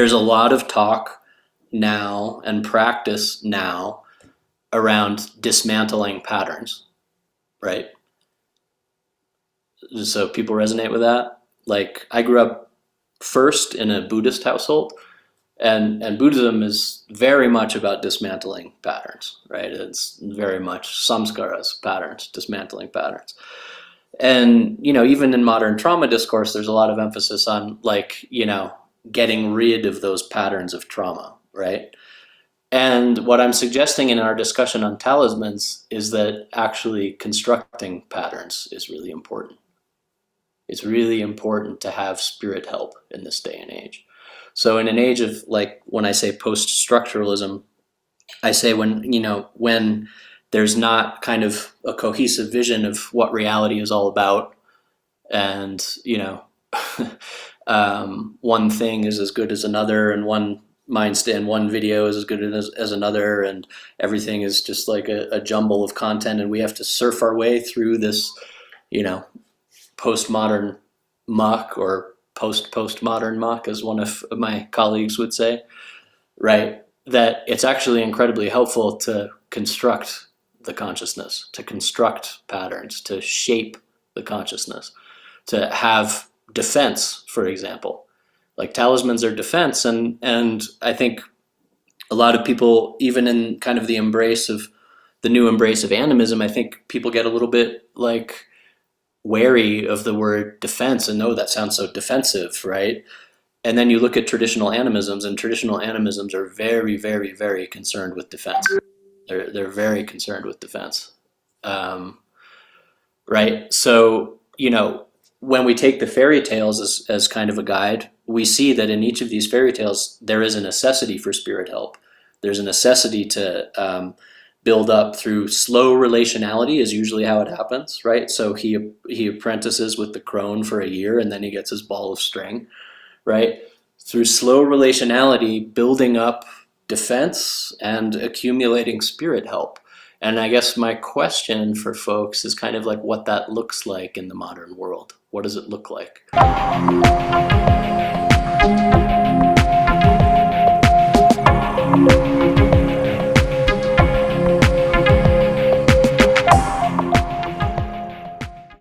there's a lot of talk now and practice now around dismantling patterns, right? So people resonate with that. Like, I grew up first in a Buddhist household, and Buddhism is very much about dismantling patterns, right? It's very much samskaras, patterns, dismantling patterns. And, even in modern trauma discourse, there's a lot of emphasis on, like, getting rid of those patterns of trauma, right? And what I'm suggesting in our discussion on talismans is that actually constructing patterns is really important. It's really important to have spirit help in this day and age. So in an age of, like, when I say post-structuralism, I say when there's not kind of a cohesive vision of what reality is all about, and one thing is as good as another, and one one video is as good as another, and everything is just like a jumble of content, and we have to surf our way through this, postmodern muck, or postmodern muck, as one of my colleagues would say, right? That it's actually incredibly helpful to construct the consciousness, to construct patterns, to shape the consciousness, to have defense, for example. Like, talismans are defense, and I think a lot of people, even in kind of the new embrace of animism, I think people get a little bit, like, wary of the word defense, and that sounds so defensive, right? And then you look at traditional animisms, and traditional animisms are very, very, very concerned with defense. They're very concerned with defense, right? So, when we take the fairy tales as kind of a guide, we see that in each of these fairy tales, there is a necessity for spirit help. There's a necessity to build up through slow relationality, is usually how it happens, right? So he apprentices with the crone for a year, and then he gets his ball of string, right? Through slow relationality, building up defense and accumulating spirit help. And I guess my question for folks is kind of like what that looks like in the modern world. What does it look like?